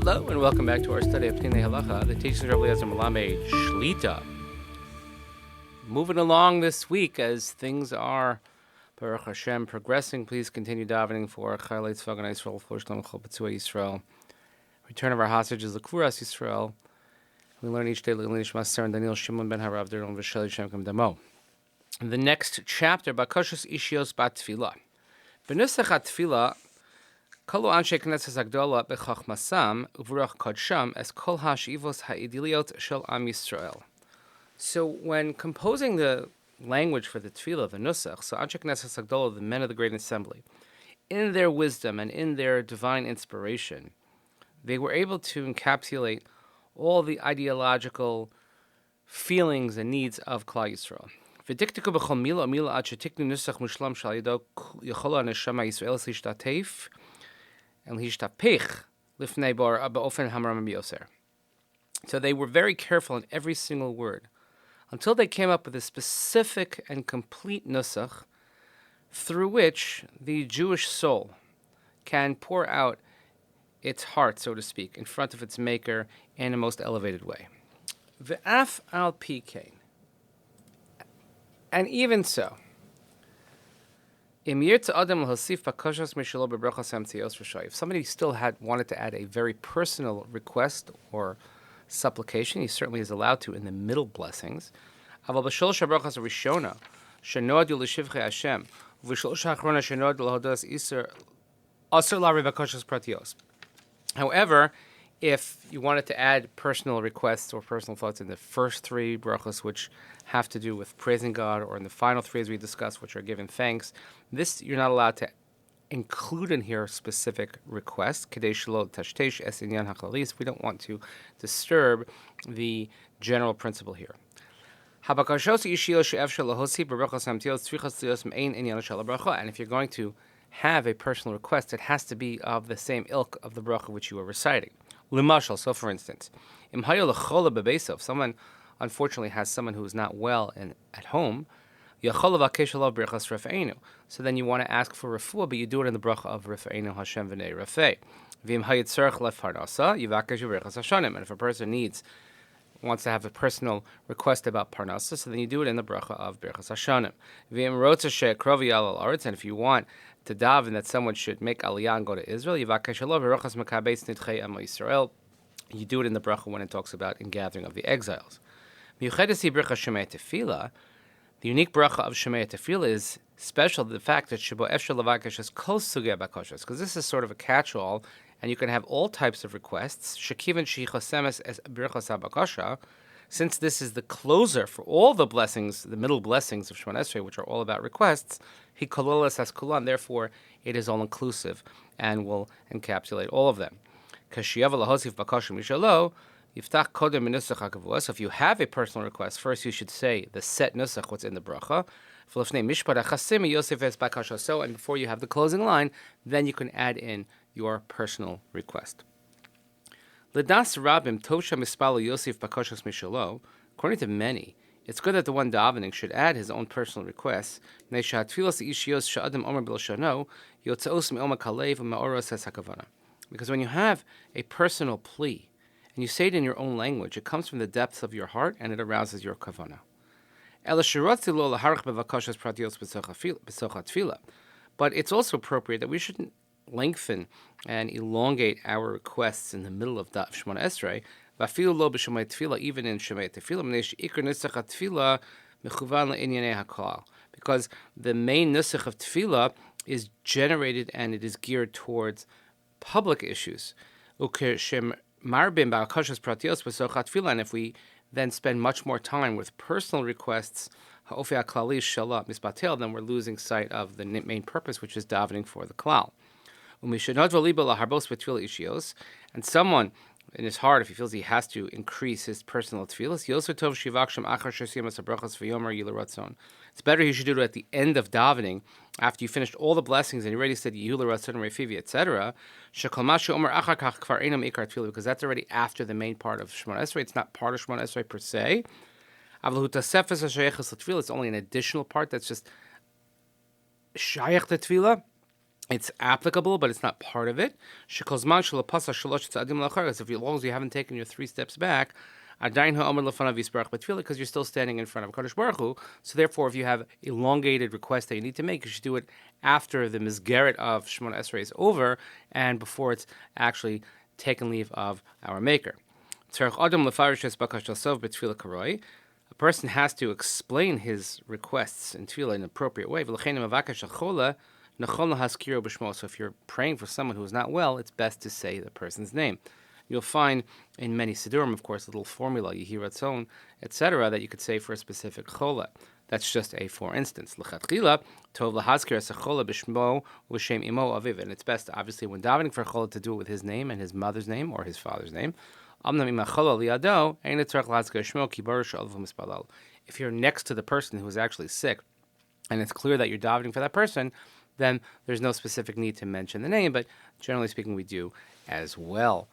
Hello and welcome back to our study of Peninei Halacha, the teachings of Rabbi Eliezer Melamed Shlita. Moving along this week as things are, Baruch Hashem, progressing. Please continue davening for Chayalei Tzvagan Yisrael, for Shalom Chol B'Tzvei Yisrael. Return of our hostages, L'Kvuras Yisrael. We learn each day Nishmat Sarah and Daniel Shimon ben Harav Derel V'Sheli Shem Kam Damo. In the next chapter, Bakoshos Ishios Bat Tefillah. B'nusach HaTefillah, Kalu Anshe Knesses Agdola B'Chachmasam U'V'Ruach Kodsham Es Kol HaShivos HaIdiliot Shel Am Yisrael. So when composing the language for the Tefillah, the Nusach, so Anshe Knesses Agdola, the men of the Great Assembly, in their wisdom and in their divine inspiration, they were able to encapsulate all the ideological feelings and needs of Klal Yisrael. V'diktiku b'chol mila mila ad shetiknu nusach mushlam shal yado yacholo neshama Yisrael lishtatef and lishtapich lifnei bar ba'ofen hamaram yoser. So they were very careful in every single word until they came up with a specific and complete nusach through which the Jewish soul can pour out its heart, so to speak, in front of its maker in a most elevated way. V'af al pikein. And even so, if somebody still wanted to add a very personal request or supplication, he certainly is allowed to in the middle blessings. However, if you wanted to add personal requests or personal thoughts in the first three brachos, which have to do with praising God, or in the final three as we discussed, which are giving thanks, this you're not allowed to include in here specific requests. We don't want to disturb the general principle here. And if you're going to have a personal request, it has to be of the same ilk of the bracha which you are reciting. Limashal, so for instance, if someone unfortunately has someone who is not well at home, so then you want to ask for refuah, but you do it in the bracha of Rafeinu Hashem v'nei Rafei. And if a person wants to have a personal request about Parnasa, so then you do it in the bracha of Birchas Hashanim. And if you want to daven that someone should make aliyah and go to Israel, you do it in the bracha when it talks about in gathering of the exiles. The unique bracha of Shemoneh Esreh is special to the fact that Shebo Efshel Lavakesh is kol sugei bakoshes, because this is sort of a catch-all, and you can have all types of requests. Shekivan shechichosemes as birchas habakosha, since this is the closer for all the blessings, the middle blessings of Shemoneh Esreh, which are all about requests. He kololas as kulan, therefore it is all inclusive and will encapsulate all of them. Kashiyava lahosif bakosha mishalo. So if you have a personal request, first you should say the set nusach, what's in the bracha. So, and before you have the closing line, then you can add in your personal request. According to many, it's good that the one davening should add his own personal requests, because when you have a personal plea, and you say it in your own language, it comes from the depths of your heart, and it arouses your kavanah. But it's also appropriate that we shouldn't lengthen and elongate our requests in the middle of Shemoneh Esreh, even in Shemoneh Tefillah, because the main nusach of Tefillah is generated and it is geared towards public issues. And if we then spend much more time with personal requests, then we're losing sight of the main purpose, which is davening for the klal. And someone in his heart, if he feels he has to increase his personal tefillas, it's better he should do it at the end of davening, after you finished all the blessings and you already said Yehu L'Ratzon Refivi, etc. Because that's already after the main part of Shemoneh Esreh. It's not part of Shemoneh Esreh per se. It's only an additional part that's just shayach to tefillah. It's applicable, but it's not part of it. As long as you haven't taken your 3 steps back, because you're still standing in front of Kadosh Baruch Hu. So therefore, if you have elongated requests that you need to make, you should do it after the Mizgeret of Shemoneh Esreh is over and before it's actually taken leave of our Maker. A person has to explain his requests in Tefillah in an appropriate way. So if you're praying for someone who is not well, it's best to say the person's name. You'll find in many Sidurim, of course, a little formula, Yehi Ratzon, etc., that you could say for a specific chola. That's just a for instance. L'chatchila, tov lahazkir es chola b'shmo u'shem imo aviv. And it's best, obviously, when davening for a chola, to do it with his name and his mother's name or his father's name. If you're next to the person who is actually sick, and it's clear that you're davening for that person, then there's no specific need to mention the name, but generally speaking, we do as well.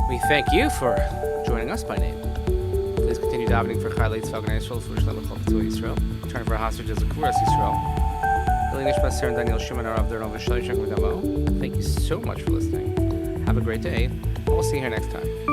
We thank you for joining us by name. Please continue davening for Chayei Tzvah Yisrael, for Shalom Chol Tzvah Yisrael. Turn for hostages of Kuras Yisrael. Nishmat Daniel Shimon Arav Dernov V'Shalom Shem V'Damo. Thank you so much for listening. Have a great day. We'll see you here next time.